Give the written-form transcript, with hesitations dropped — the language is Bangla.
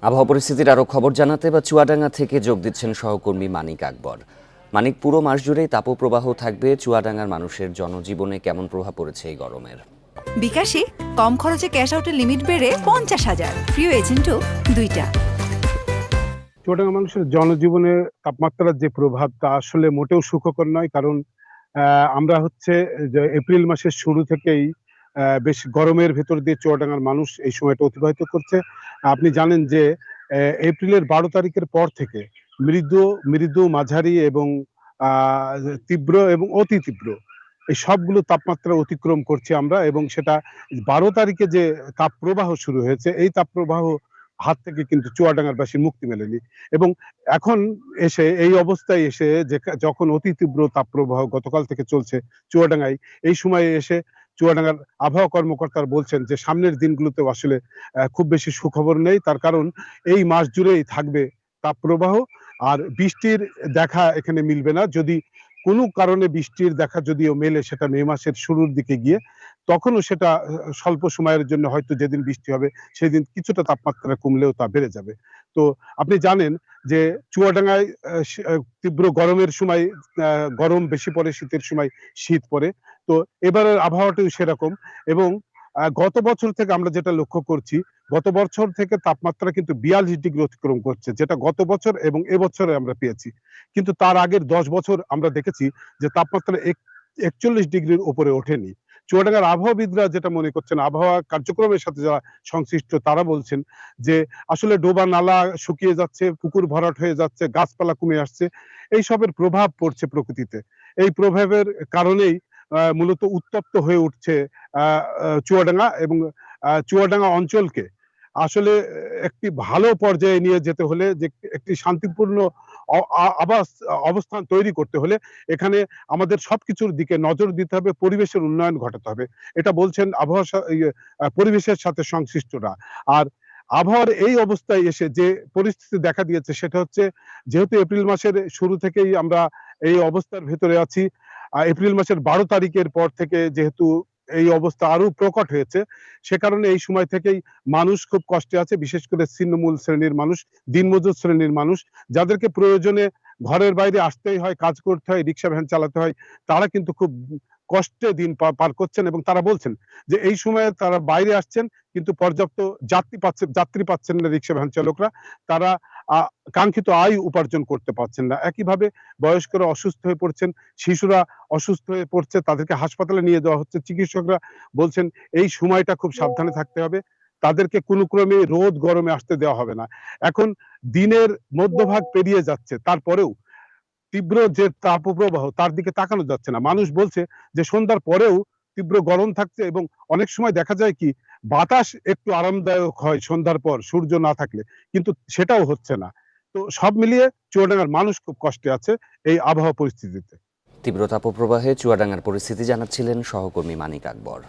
আবহাওয়া পরিস্থিতির আরও খবর জানাতে বা চুয়াডাঙ্গা থেকে যোগ দিচ্ছেন সহকর্মী মানিক আকবর। মানিক, পুরো মাস জুড়েই তাপপ্রবাহ থাকবে। চুয়াডাঙ্গার মানুষের জনজীবনে কেমন প্রভাব পড়েছে এই গরমের? বিকাশে কম খরচে ক্যাশ আউটের লিমিট বেড়ে 50,000, প্রিয় এজেন্টও 2টা। চুয়াডাঙ্গা মানুষের জনজীবনে তাপমাত্রার যে প্রভাব তা আসলে মোটেও সুখকর নয়। কারণ আমরা হচ্ছে যে এপ্রিল মাসের শুরু থেকেই বেশ গরমের ভেতর দিয়ে চুয়াডাঙ্গার মানুষ এই সময়টা অতিবাহিত করছে। আপনি জানেন যে এপ্রিলের ১২ তারিখের পর থেকে মৃদু, মৃদু, মাঝারি এবং আ তীব্র এবং অতি তীব্র এই সবগুলো তাপমাত্রা অতিক্রম করছি আমরা, এবং সেটা ১২ তারিখে যে তাপপ্রবাহ শুরু হয়েছে, এই তাপপ্রবাহ হাত থেকে কিন্তু চুয়াডাঙ্গার বাসীর মুক্তি মেলেনি। এবং এখন এসে এই অবস্থায় এসে যখন অতি তীব্র তাপপ্রবাহ গতকাল থেকে চলছে চুয়াডাঙ্গায়, এই সময়ে এসে চুয়াডাঙ্গার আবহাওয়া কর্মকর্তারা বলছেন যে সামনের দিনগুলোতেও আসলে খুব বেশি সুখবর নেই। তার কারণ এই মাস জুড়েই থাকবে তাপপ্রবাহ, আর বৃষ্টির দেখা এখানে মিলবে না। যদি কোনো কারণে বৃষ্টির দেখা যদিও মেলে, সেটা মে মাসের শুরুর দিকে গিয়ে, তখনও সেটা স্বল্প সময়ের জন্য, হয়তো যেদিন বৃষ্টি হবে সেদিন কিছুটা তাপমাত্রা কমলেও তা বেড়ে যাবে। তো আপনি জানেন যে চুয়াডাঙ্গায় তীব্র গরমের সময় গরম বেশি পড়ে, শীতের সময় শীত পড়ে। তো এবারের আবহাওয়াটাও সেরকম। এবং গত বছর থেকে আমরা যেটা লক্ষ্য করছি, গত বছর থেকে তাপমাত্রা কিন্তু ৪২ ডিগ্রি অতিক্রম করছে, যেটা গত বছর এবং এবছরে আমরা পেয়েছি। কিন্তু তার আগের ১০ বছর আমরা দেখেছি যে তাপমাত্রা ৪১ ডিগ্রির উপরে ওঠেনি। চুয়াডাঙ্গার আবহাওয়াবিদরা যেটা মনে করছেন, আবহাওয়া কার্যক্রমের সাথে যারা সংশ্লিষ্ট তারা বলছেন যে আসলে ডোবা নালা শুকিয়ে যাচ্ছে, পুকুর ভরাট হয়ে যাচ্ছে, গাছপালা কমে আসছে। এইসবের প্রভাব পড়ছে প্রকৃতিতে। এই প্রভাবের কারণেই মূলত উত্তপ্ত হয়ে উঠছে আ আ চুয়াডাঙ্গা, এবং চুয়াডাঙ্গা অঞ্চলকে আসলে একটি ভালো পর্যায়ে নিয়ে যেতে হলে, যে একটি শান্তিপূর্ণ অ আ আবাস অবস্থান তৈরি করতে হলে এখানে আমাদের সবকিছুর দিকে নজর দিতে হবে, পরিবেশের উন্নয়ন ঘটাতে হবে। এটা বলছেন আবহাওয়া পরিবেশের সাথে সংশ্লিষ্টরা। আর আবহাওয়ার এই অবস্থায় এসে যে পরিস্থিতি দেখা দিয়েছে, সেটা হচ্ছে, যেহেতু এপ্রিল মাসের শুরু থেকেই আমরা এই অবস্থার ভেতরে আছি, এপ্রিল মাসের ১২ তারিখের পর থেকে যেহেতু এই অবস্থা আরো প্রকট হয়েছে, সে কারণে এই সময় থেকেই মানুষ খুব কষ্টে আছে। বিশেষ করে ছিন্নমূল শ্রেণীর মানুষ, দিনমজুর শ্রেণীর মানুষ, যাদেরকে প্রয়োজনে ঘরের বাইরে আসতেই হয়, কাজ করতে হয়, রিক্সা ভ্যান চালাতে হয়, তারা কিন্তু খুব কষ্টে দিন পার করছেন, এবং তারা বলছেন যে এই সময়ে তারা বাইরে আসছেন কিন্তু পর্যাপ্ত যাত্রী পাচ্ছেন না রিক্সা ভ্যান চালকরা। তারা আ কাঙ্ক্ষিত আয় উপার্জন করতে পারছেন না। একইভাবে বয়স্করা অসুস্থ হয়ে পড়ছেন, শিশুরা অসুস্থ হয়ে পড়ছে, তাদেরকে হাসপাতালে নিয়ে যাওয়া হচ্ছে। চিকিৎসকরা বলছেন এই সময়টা খুব সাবধানে থাকতে হবে। তাদেরকে কোনো ক্রমে রোদ গরমে আসতে দেওয়া হবে না। এখন দিনের মধ্যভাগ পেরিয়ে যাচ্ছে, তারপরেও তীব্র যে তাপপ্রবাহ তার দিকে তাকানো যাচ্ছে না। মানুষ বলছে যে সন্ধ্যার পরেও তীব্র গরম থাকছে, এবং অনেক সময় দেখা যায় কি, বাতাস একটু আরামদায়ক হয় সন্ধ্যার পর সূর্য না থাকলে, কিন্তু সেটাও হচ্ছে না। তো সব মিলিয়ে চুয়াডাঙ্গার মানুষ খুব কষ্টে আছে এই আবহাওয়া পরিস্থিতিতে। তীব্র তাপপ্রবাহে চুয়াডাঙ্গার পরিস্থিতি জানাচ্ছিলেন সহকর্মী মানিক আকবর।